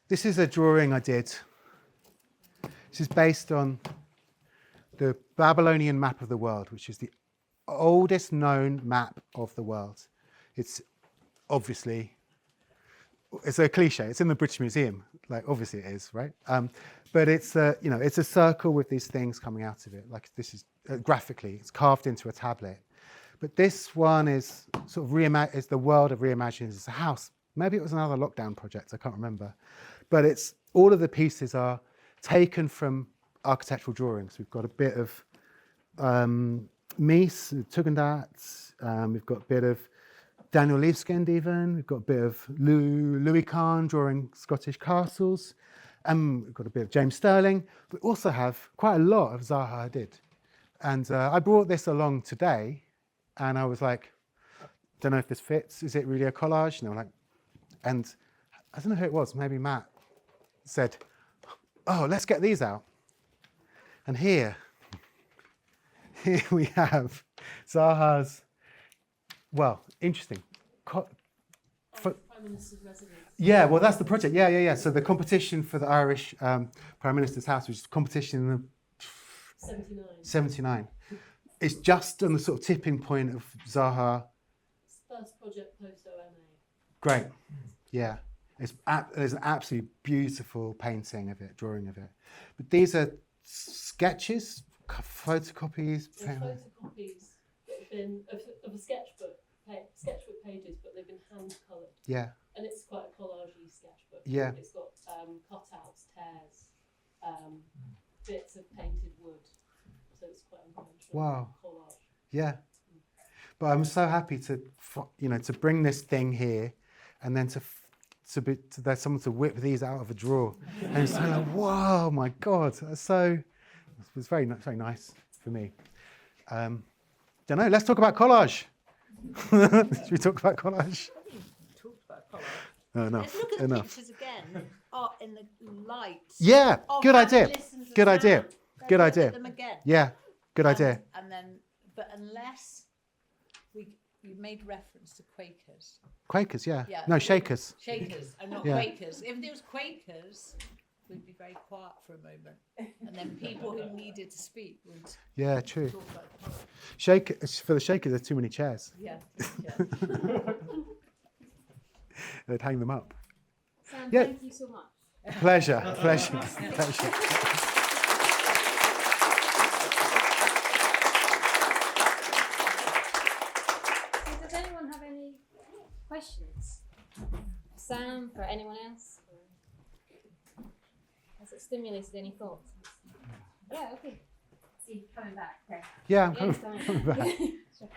This is a drawing I did. This is based on the Babylonian map of the world, which is the oldest known map of the world. It's obviously, it's a cliche. It's in the British Museum, like obviously it is, right? But it's it's a circle with these things coming out of it. Like this is graphically, it's carved into a tablet. But this one is sort of is the world of reimagining. It's a house. Maybe it was another lockdown project. I can't remember. But it's all of the pieces are taken from architectural drawings. We've got a bit of Mies, Tugendhat. We've got a bit of Daniel Libeskind even. We've got a bit of Louis Kahn drawing Scottish castles. We've got a bit of James Sterling. We also have quite a lot of Zaha Hadid. And I brought this along today, and I was like, don't know if this fits. Is it really a collage? And I don't know who it was. Maybe Matt said, oh, let's get these out. And here we have Zaha's, well, interesting. Prime Minister's residence. Yeah, well, that's the project. Yeah. So the competition for the Irish Prime Minister's house, which is a competition in the 79. It's just on the sort of tipping point of Zaha. First project post-OMA. Great. Yeah. There's an absolutely beautiful painting of it, drawing of it. But these are sketches, photocopies. They're photocopies that have been of a sketchbook pages, but they've been hand-coloured. Yeah. And it's quite a collage-y sketchbook. Yeah. It's got cutouts, tears, bits of painted wood. So it's quite unconventional. Wow. Collage. Yeah. But I'm so happy to bring this thing here, and then there's someone to whip these out of a drawer, and it's like, whoa, my God! It was very nice for me. Don't know. Let's talk about collage. Should we talk about collage? I think we talked about collage. No, Let's look at the enough. pictures again. In the light. Yeah, of good that idea. listens to Good sound. idea. Let's Good look idea. at them again. Yeah, good idea. And then, but unless you made reference to Quakers. Quakers, yeah. Yeah. No, Shakers. Shakers, and not Yeah. Quakers. If there was Quakers, we'd be very quiet for a moment, and then people who needed to speak would Yeah, true. talk about college. For the Shakers, there's too many chairs. Yeah. They'd hang them up. Sam, Yeah. thank you so much. Pleasure. Does anyone have any questions? Sam, for anyone else? Or has it stimulated any thoughts? Yeah, okay. See, coming back. Okay. Yeah, I'm Yeah, coming back. Sure.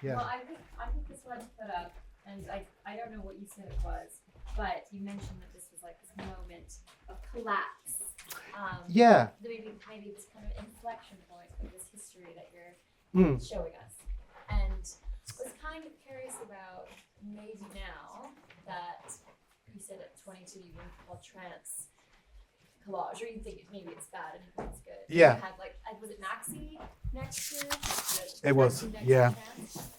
Yeah. Well, I think this one put up, and I don't know what you said it was, but you mentioned that this was like this moment of collapse. Yeah. Maybe this kind of inflection point of this history that you're Mm. showing us, and was kind of curious about maybe now that you said at 22 you wouldn't call trance collage, or you think maybe it's bad and you think it's good. Yeah. You had was it Maxi next to It was, Maxi next yeah. to trance?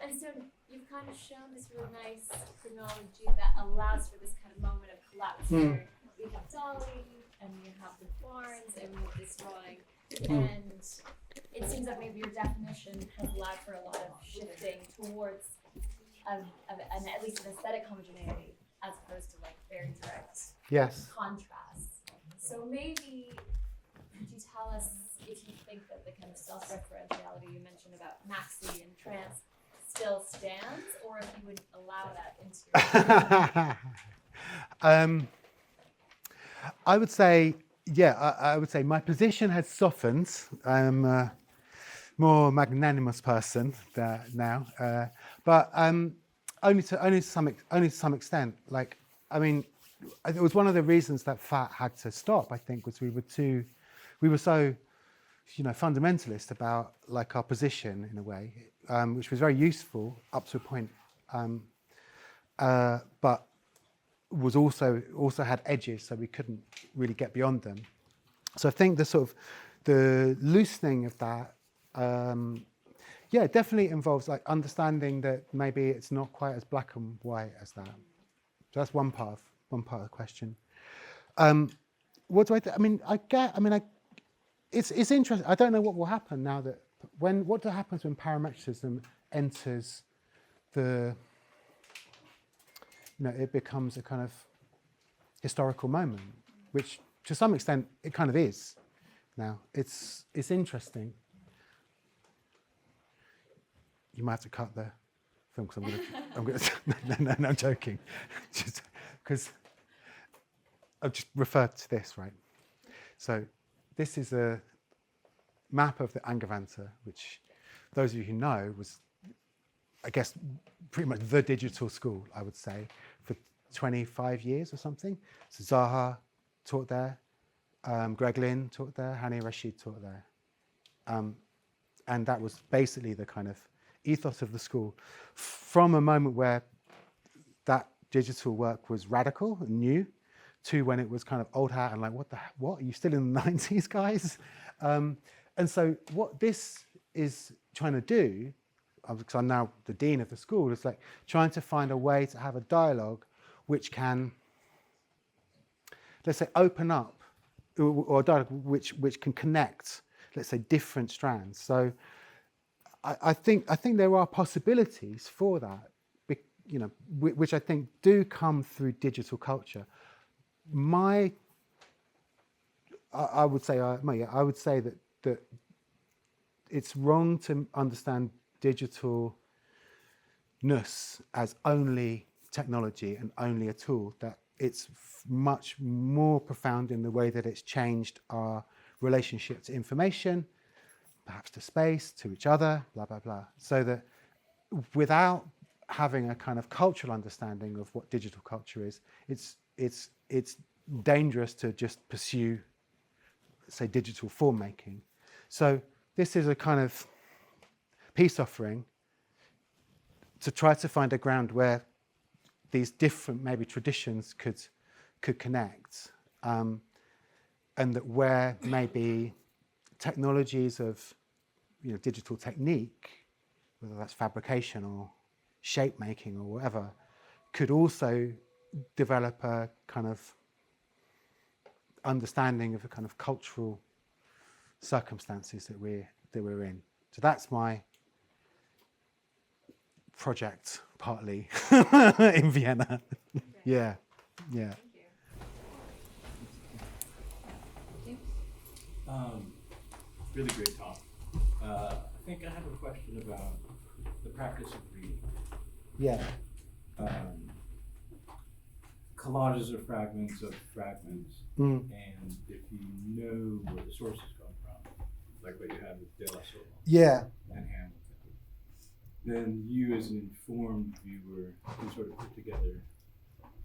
And so you've kind of shown this really nice chronology that allows for this kind of moment of collapse where you have Dolly and you have the Barnes and with this drawing, and it seems that maybe your definition has allowed for a lot of shifting towards an at least an aesthetic homogeneity as opposed to like very direct Yes. contrasts. So maybe could you tell us if you think that the kind of self-referentiality you mentioned about Maxi and trance still stands, or if you would allow that into your I would say, I would say my position has softened. I'm a more magnanimous person now, but only to some extent. Like, I mean, it was one of the reasons that FAT had to stop. I think was we were so, fundamentalist about like our position in a way, which was very useful up to a point, but was also had edges, so we couldn't really get beyond them. So I think the loosening of that, definitely involves like understanding that maybe it's not quite as black and white as that. So that's one part of the question. what do I? I mean, it's interesting. I don't know what will happen now that what happens when parametricism enters the. It becomes a kind of historical moment, which to some extent it kind of is. Now it's interesting. You might have to cut the film because I'm gonna. No, I'm joking. Just because I've just referred to this, right? So this is a map of the Angewandte, which those of you who know was, I guess, pretty much the digital school, I would say, for 25 years or something. So Zaha taught there, Greg Lynn taught there, Hani Rashid taught there. And that was basically the kind of ethos of the school from a moment where that digital work was radical and new to when it was kind of old hat and like, what? Are you still in the 90s, guys? And so what this is trying to do, because I'm now the dean of the school, is like trying to find a way to have a dialogue which can, let's say, open up, or a dialogue which can connect, let's say, different strands. So I think there are possibilities for that, which I think do come through digital culture. I would say that it's wrong to understand digitalness as only technology and only a tool. That it's much more profound in the way that it's changed our relationship to information, perhaps to space, to each other, blah, blah, blah. So that without having a kind of cultural understanding of what digital culture is, it's dangerous to just pursue, say, digital form making. So this is a kind of peace offering to try to find a ground where these different maybe traditions could connect, and that where maybe technologies of digital technique, whether that's fabrication or shape making or whatever, could also develop a kind of understanding of the kind of cultural circumstances that we're in. So that's my project, partly in Vienna. Yeah. Really great talk. I think I have a question about the practice of reading. Yeah. Collages are fragments of fragments, and if you know where the sources come from, like what you had with De La Soul and Hamilton, then you as an informed viewer can sort of put together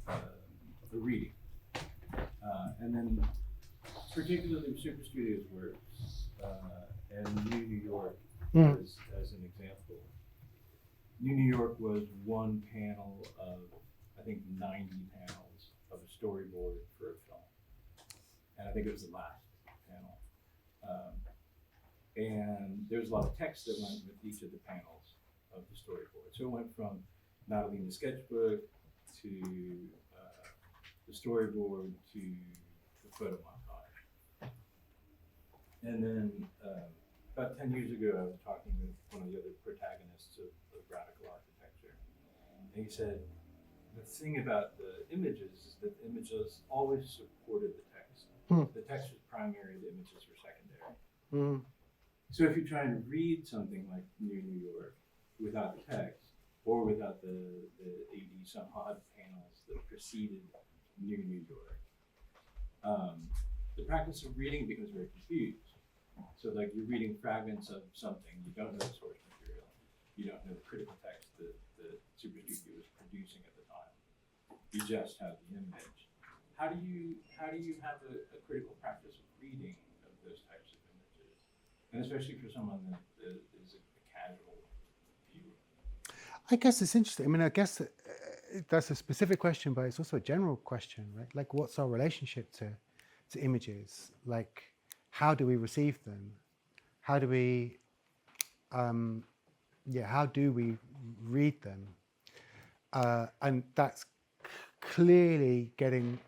a reading. And then particularly Super Studios works, and New York as an example. New York was one panel of, I think, 90 panels of a storyboard for a film. And I think it was the last panel. And there's a lot of text that went with each of the panels of the storyboard. So it went from not only the sketchbook to the storyboard to the photo montage. And then about 10 years ago, I was talking with one of the other protagonists of radical architecture. And he said, the thing about the images is that the images always supported the text. The text was primary, the images were secondary. So if you try and read something like New York without the text, or without the 80 some odd panels that preceded New York, the practice of reading becomes very confused. So like you're reading fragments of something, you don't know the source material, you don't know the critical text that Super Studio was producing at the time. You just have the image. How do you have a critical practice of reading of those types of images? And especially for someone that is a casual viewer. I guess it's interesting. I mean, I guess that's a specific question, but it's also a general question, right? Like, what's our relationship to images? Like, how do we receive them? How do we, how do we read them? And that's clearly getting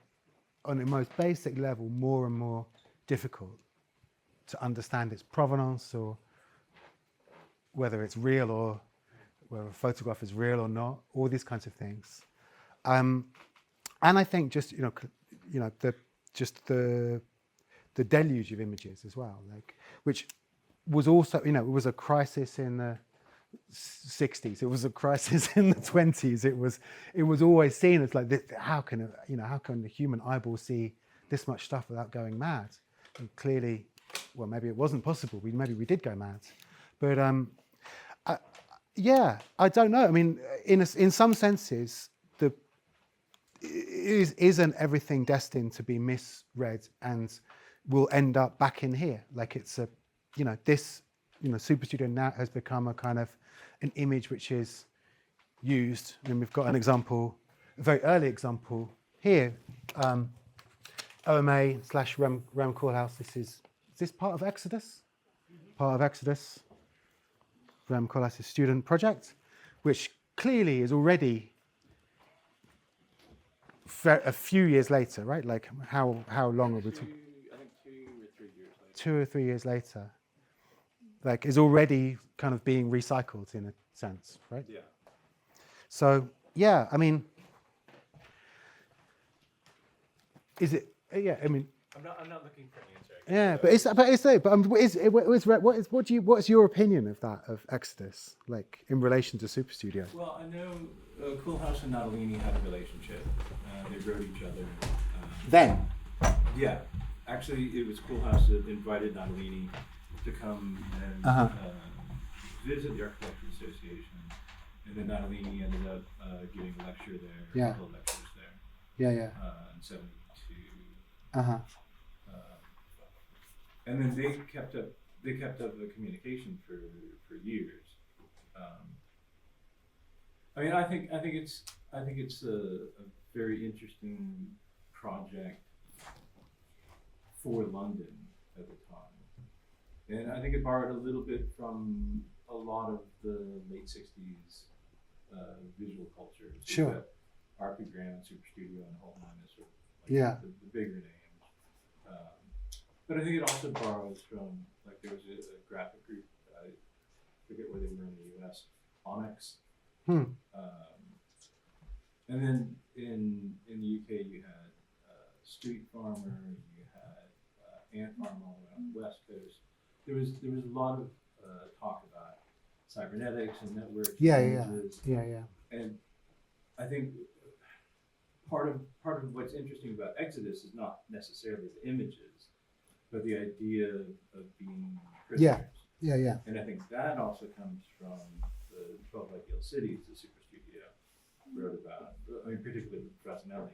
on the most basic level, more and more difficult to understand its provenance, or whether it's real, or whether a photograph is real or not, all these kinds of things. And I think just the deluge of images as well, like, which was also, it was a crisis in the 60s. It was a crisis in the 20s. It was always seen as like this, how can the human eyeball see this much stuff without going mad? And clearly, well, maybe it wasn't possible. Maybe we did go mad, but I don't know. I mean, in some senses, isn't everything destined to be misread and will end up back in here? Like it's Super Studio now has become a kind of an image which is used. And we've got an example, a very early example here, OMA/Rem Collage. Is this part of Exodus? Part of Exodus. Rem Collage's student project, which clearly is already a few years later, right? Like how long are we talking? I think 2 or 3 years later. 2 or 3 years later, like is already kind of being recycled in a sense, right? Yeah. So yeah, I mean, is it? Yeah, I mean. I'm not looking for an answer. Yeah, what's your opinion of that, of Exodus, like in relation to Super Studio? Well, I know Collage and Natalini had a relationship. They wrote each other. Then? Yeah, actually, it was Collage that invited Natalini to come and visit the Architecture Association, and then Natalini ended up giving a lecture there. Yeah. A couple of lectures there. Yeah. In '72. Uh-huh. And then they kept up the communication for years. I mean, I think it's a very interesting project for London at the time, and I think it borrowed a little bit from a lot of the late '60s visual culture. So Sure. you've got RP Graham, Super Studio, and Authen as sort of like the bigger names. But I think it also borrows from, like, there was a graphic group, I forget where they were in the US, Onyx. And then in the UK you had Street Farmer, you had Ant Farm all around the West Coast. There was a lot of talk about cybernetics and networks. Yeah. And I think part of what's interesting about Exodus is not necessarily the images, but the idea of being prisoners. Yeah. And I think that also comes from the 12 Ideal Cities the Super Studio wrote about, I mean, particularly with Frasnelli.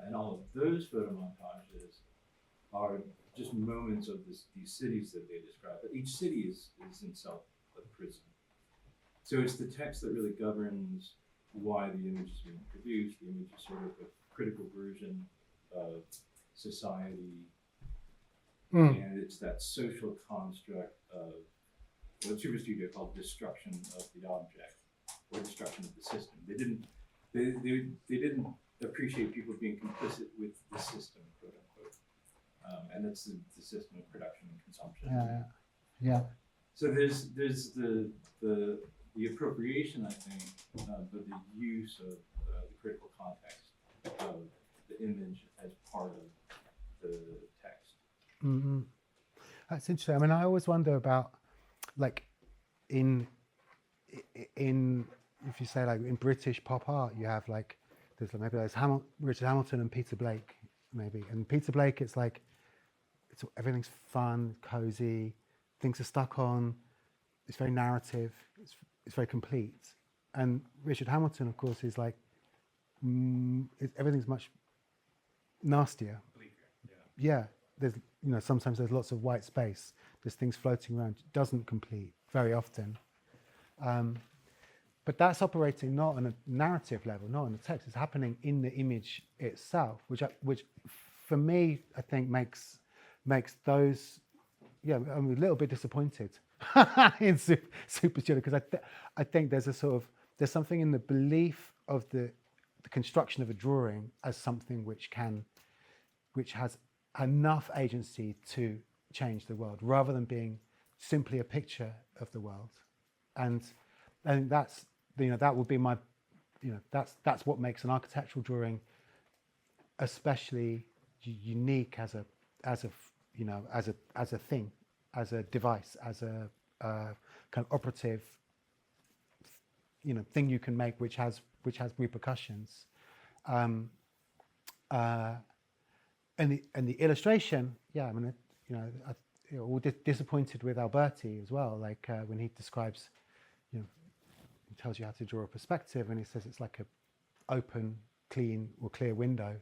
And all of those photo montages are just moments of these cities that they describe. But each city is in itself a prison. So it's the text that really governs why the image is being produced. The image is sort of a critical version of society. And it's that social construct of what Super Studio called destruction of the object or destruction of the system. They didn't appreciate people being complicit with the system, quote unquote. And that's the system of production and consumption. Yeah. So there's the appropriation, I think, but the use of the critical context of the image as part of the text. Mm-hmm. That's interesting. I mean, I always wonder about, like, in if you say, like, in British pop art, you have, like, there's Richard Hamilton and Peter Blake, maybe. And Peter Blake, it's like, everything's fun, cozy, things are stuck on, it's very narrative, it's very complete. And Richard Hamilton, of course, is like, everything's much nastier. Yeah, there's, sometimes there's lots of white space. There's things floating around. It doesn't complete very often. But that's operating not on a narrative level, not on the text. It's happening in the image itself, which for me, I think makes those, I'm a little bit disappointed in Super Studio, because I think there's something in the belief of the the construction of a drawing as something which has enough agency to change the world, rather than being simply a picture of the world. And that's, that would be my, that's what makes an architectural drawing especially unique as a thing, as a device, as a kind of operative, thing you can make, which has repercussions. And the illustration, yeah, I mean, all disappointed with Alberti as well. Like when he describes, he tells you how to draw a perspective, and he says it's like a open, clean or clear window.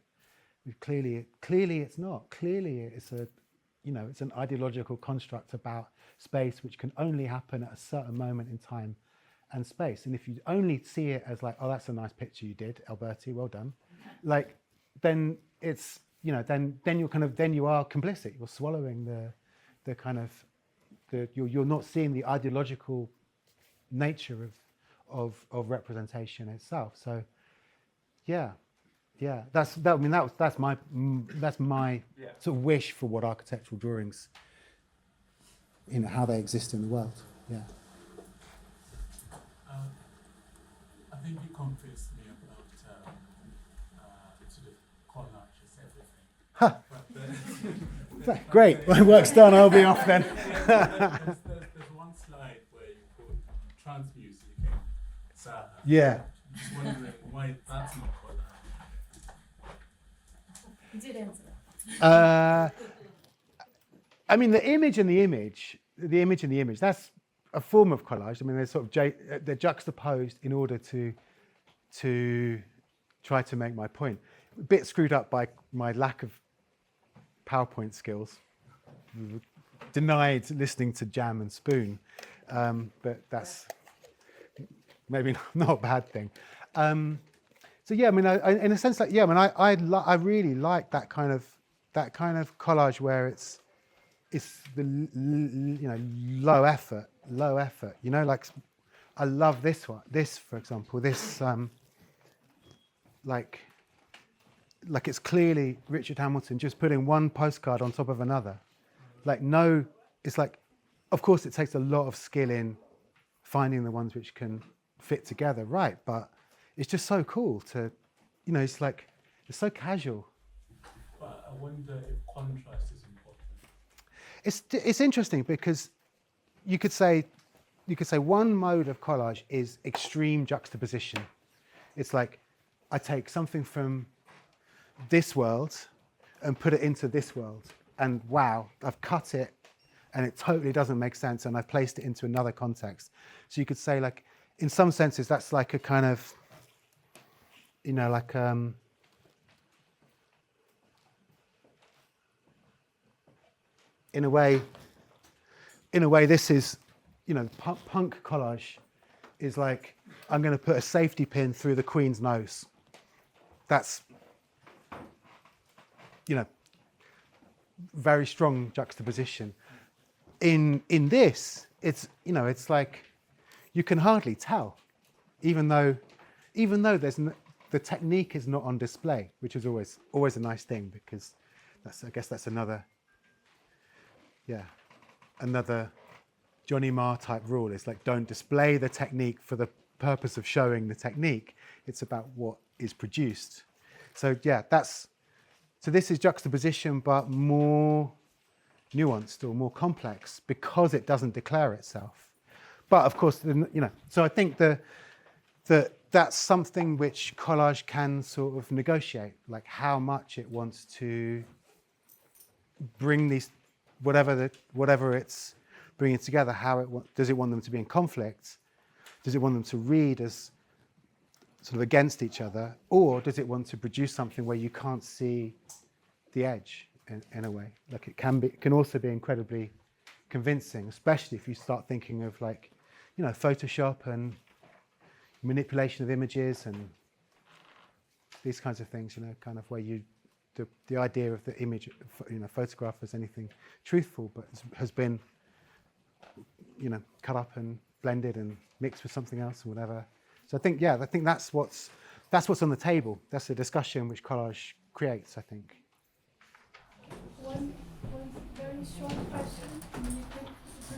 Clearly it's not. Clearly it's it's an ideological construct about space which can only happen at a certain moment in time and space. And if you only see it as like, oh, that's a nice picture you did, Alberti, well done, like, then it's, then you're then you are complicit. You're swallowing you're not seeing the ideological nature of representation itself. So, yeah, that's my sort of wish for what architectural drawings, how they exist in the world. Yeah. I think you convinced me about sort of collage is everything. Huh. But Great, my work's done. I'll be off then. there's one slide where you put trance music and Zaha. Yeah. I'm just wondering why that's not collage. You did answer that. I mean, the image and the image, that's a form of collage. I mean, they're sort of they're juxtaposed in order to try to make my point. A bit screwed up by my lack of PowerPoint skills. Denied listening to Jam and Spoon, but that's maybe not a bad thing. So yeah, I mean, in a sense, like, yeah, I mean, I really like that kind of collage where it's the low effort. Like I love this one. This, for example, this like it's clearly Richard Hamilton just putting one postcard on top of another. It's like, of course, it takes a lot of skill in finding the ones which can fit together, right? But it's just so cool to, it's like, it's so casual. But I wonder if contrast is important. It's interesting because you could say one mode of collage is extreme juxtaposition. It's like I take something from this world and put it into this world, and wow, I've cut it and it totally doesn't make sense, and I've placed it into another context. So you could say, like, in some senses, that's like a kind of, in a way, this is, punk collage is like, I'm going to put a safety pin through the Queen's nose. That's, very strong juxtaposition. In this, it's, it's like, you can hardly tell, even though the technique is not on display, which is always a nice thing, because I guess that's another Johnny Marr type rule. It's like, don't display the technique for the purpose of showing the technique. It's about what is produced. So yeah, so this is juxtaposition, but more nuanced or more complex because it doesn't declare itself. But of course, so I think that's something which collage can sort of negotiate, like how much it wants to bring these, whatever it's bringing together, does it want them to be in conflict? Does it want them to read as sort of against each other? Or does it want to produce something where you can't see the edge in a way? Like it can also be incredibly convincing, especially if you start thinking of like, Photoshop and manipulation of images and these kinds of things, kind of where the idea of the image, photograph as anything truthful, but has been, cut up and blended and mixed with something else or whatever. So I think that's that's what's on the table. That's the discussion which collage creates, I think. One very short question, really quick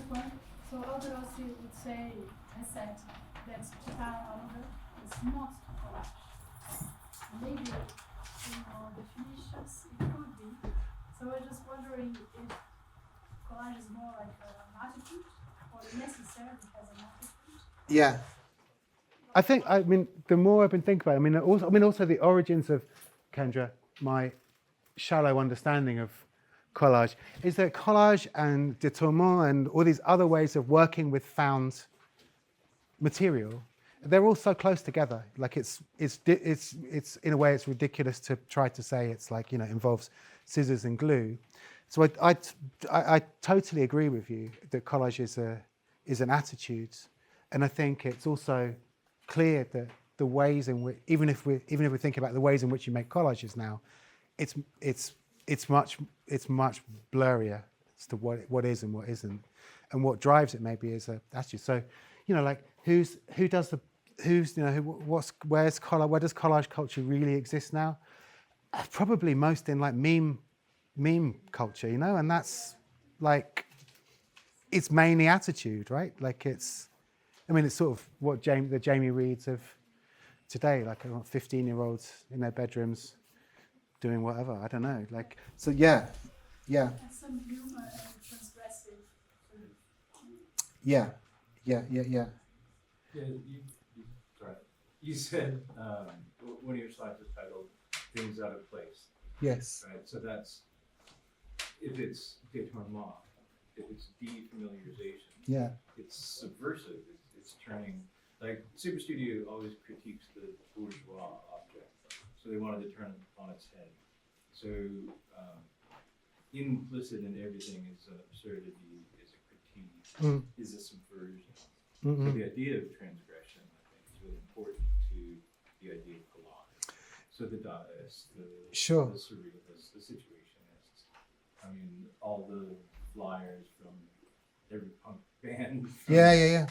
one. So Authen would say, has said that total order is not collage. Maybe in your definitions it could be. So I'm just wondering if collage is more like an attitude or necessarily has an attitude. Yeah. I mean, the more I've been thinking about it, also the origins of, Kendra, my shallow understanding of collage, is that collage and détournement and all these other ways of working with found material, they're all so close together. Like it's in a way, it's ridiculous to try to say it's like, involves scissors and glue. So I totally agree with you that collage is an attitude. And I think it's also clear that the ways in which, even if we think about the ways in which you make collages now, it's much blurrier as to what is and what isn't, and what drives it maybe is a attitude. So, like where does collage culture really exist now? Probably most in like meme culture, and that's like, it's mainly attitude, right? Like it's sort of what the Jamie Reeds of today, like 15-year-olds in their bedrooms doing whatever, I don't know. Like, so yeah. Has some humor and transgressive sort of. Yeah. Yeah, you said one of your slides is titled "Things Out of Place." Yes. Right. So that's if it's détournement, if it's defamiliarization. Yeah. It's subversive. It's turning, like Super Studio always critiques the bourgeois object, so they wanted to turn it on its head. So implicit in everything is an absurdity, is a critique, is a subversion. So the idea of transgression, I think, is really important to the idea of collage. So the Dadaists, the surrealists, the situationists, all the flyers from every punk band. Yeah.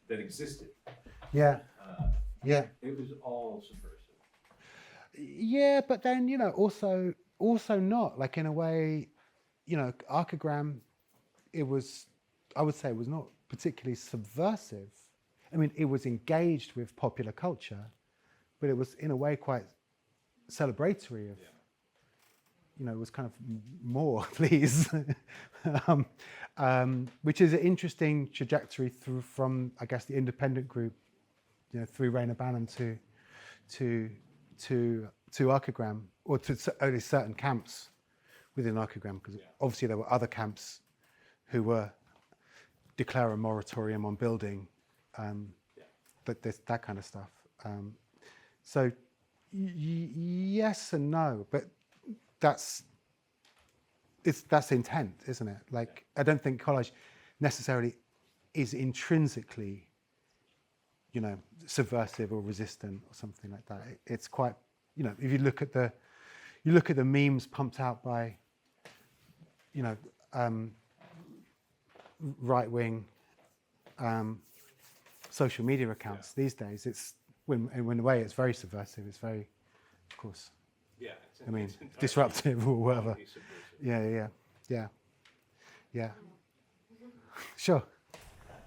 That existed. Yeah. It was all subversive. Yeah, but then also not, like, in a way, Archigram, I would say it was not particularly subversive. It was engaged with popular culture, but it was in a way quite celebratory of, it was kind of more, please, which is an interesting trajectory from, I guess, the independent group, through Rainer Banham to Archigram, or to only certain camps within Archigram, because obviously there were other camps who were declare a moratorium on building, but that kind of stuff. So yes and no, but that's intent, isn't it? Like, I don't think collage necessarily is intrinsically, subversive or resistant or something like that. It's quite, if you look at the memes pumped out by, right-wing social media accounts these days, it's in a way it's very subversive. It's very, of course, it's disruptive or whatever. Yeah. Sure.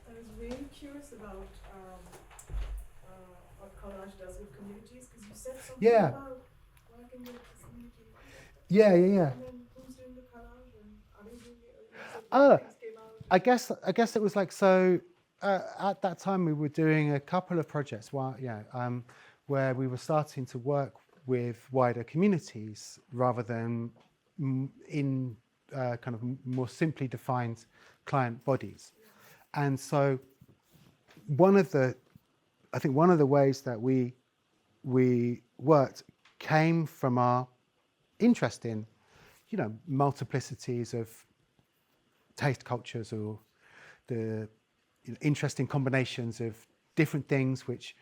I was really curious about what collage does with communities, because you said something about working with this community. Yeah. And then who's doing the collage, and are they doing it? I guess it was like, so at that time we were doing a couple of projects where we were starting to work with wider communities rather than in kind of more simply defined client bodies. And so one of the ways that we worked came from our interest in, multiplicities of taste cultures, or the interesting combinations of different things which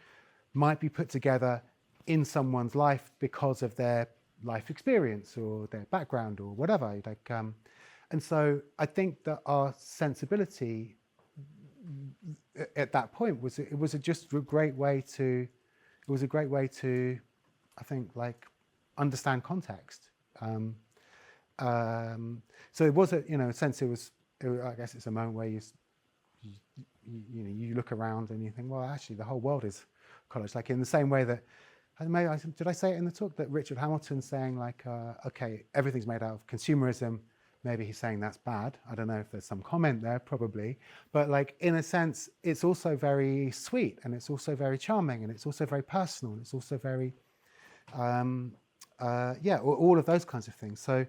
might be put together in someone's life because of their life experience or their background or whatever. And so I think that our sensibility at that point was just a great way to it was a great way to, I think, like understand context. So it was, in a sense, I guess it's a moment where you look around and you think, well, actually, the whole world is collage. Like in the same way that, did I say it in the talk that Richard Hamilton's saying like, okay, everything's made out of consumerism. Maybe he's saying that's bad. I don't know if there's some comment there, probably. But like in a sense, it's also very sweet, and it's also very charming, and it's also very personal, and it's also very, all of those kinds of things. So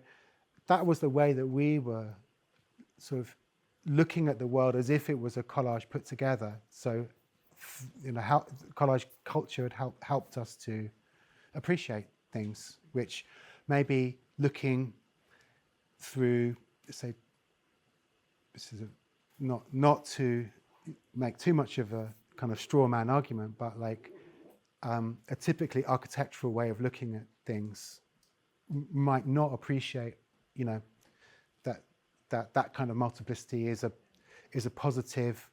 that was the way that we were sort of looking at the world as if it was a collage put together. So, how collage culture had helped us to appreciate things, which maybe looking through, say, this is not to make too much of a kind of straw man argument, but like a typically architectural way of looking at things might not appreciate, that kind of multiplicity is a positive,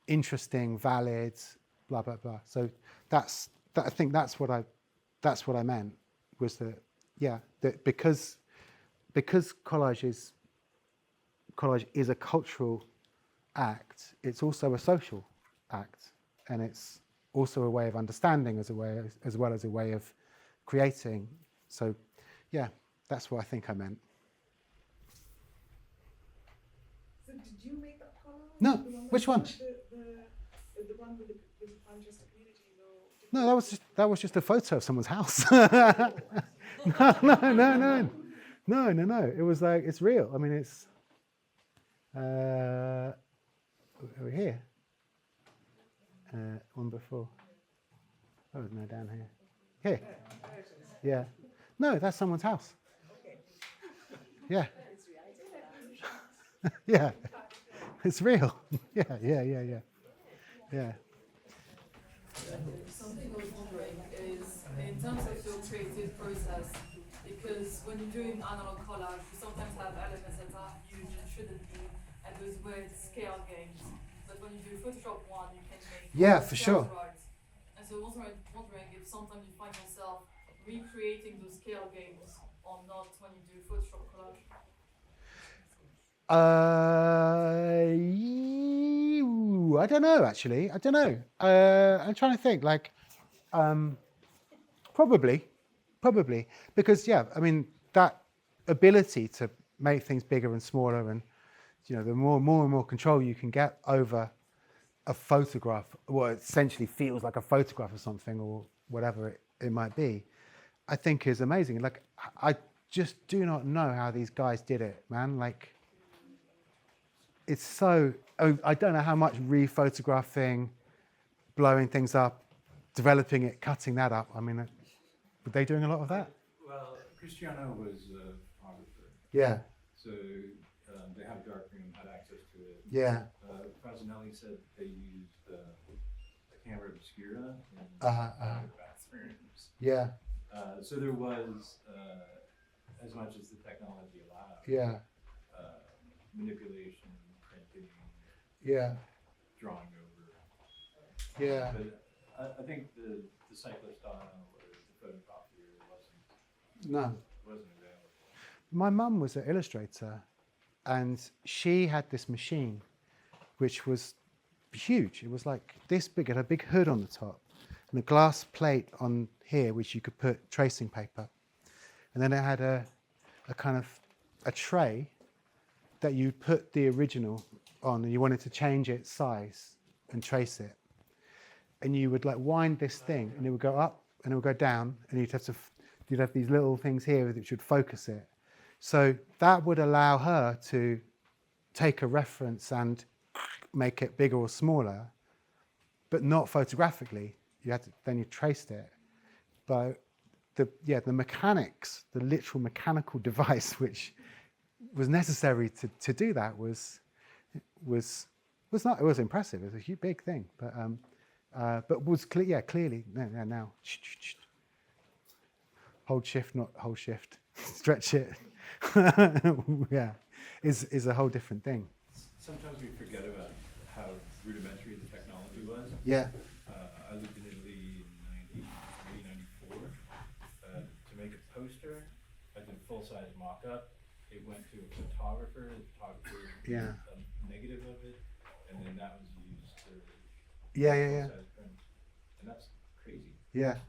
interesting, valid, blah blah blah. So I think that's what I meant, was that because collage is a cultural act, it's also a social act, and it's also a way of understanding as well as a way of creating. So yeah, that's what I think I meant. So did you make that collage? No, The one which one? The one with the Manchester communities, or No, that was just a photo of someone's house. No. It was like, it's real. I mean, it's over here. One before. Oh, no, down here. Here. Yeah. No, that's someone's house. Yeah. Yeah. It's real. Yeah. Something I was wondering is, in terms of your creative process, because when you're doing analog collage, you sometimes have elements that are huge and shouldn't be, and those weird scale games. But when you do Photoshop one, you can make For scales sure. right. And so I was wondering if sometimes you find yourself recreating those scale games or not when you do Photoshop collage. I don't know, actually. I don't know. I'm trying to think. Like, probably, because I mean, that ability to make things bigger and smaller, and the more and more control you can get over a photograph, what essentially feels like a photograph of something or whatever it might be, I think is amazing. Like, I just do not know how these guys did it, man. Like, it's so, I don't know how much re-photographing, blowing things up, developing it, cutting that up. I mean, were they doing a lot of that? Well, Cristiano was a photographer. Yeah. So they had a darkroom, had access to it. Yeah. Fasanelli said they used a camera obscura in bathrooms. Yeah. So there was, as much as the technology allowed, Yeah. manipulation, printing, Yeah. drawing over. Yeah. But I think the cycler style or the photocopier wasn't available. My mum was an illustrator, and she had this machine which was huge. It was like this big, it had a big hood on the top and a glass plate on here which you could put tracing paper. And then it had a kind of a tray that you put the original on, and you wanted to change its size and trace it. And you would like wind this thing, and it would go up and it would go down, and you'd have these little things here which would focus it. So that would allow her to take a reference and make it bigger or smaller, but not photographically. Then you traced it. But the mechanics, the literal mechanical device which was necessary to do that was not, it was impressive. It was a huge, big thing, but was clearly now. Hold shift, not hold shift. Stretch it. Is a whole different thing. Sometimes we forget about how rudimentary the technology was. Yeah. I lived in Italy in the 90s, full-size mock-up. It went to a photographer. The photographer Yeah. made a negative of it, and then that was used to Yeah. full-size print. And that's crazy. Yeah.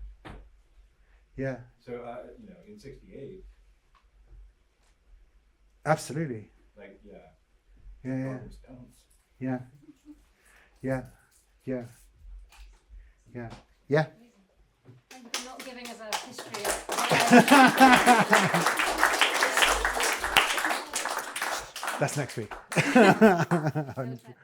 Yeah. So you know, in '68, Absolutely. like Yeah. Rolling Stones. Yeah. Yeah. Yeah. Yeah. Yeah. Thank you for not giving us a history of. That's next week. Fantastic.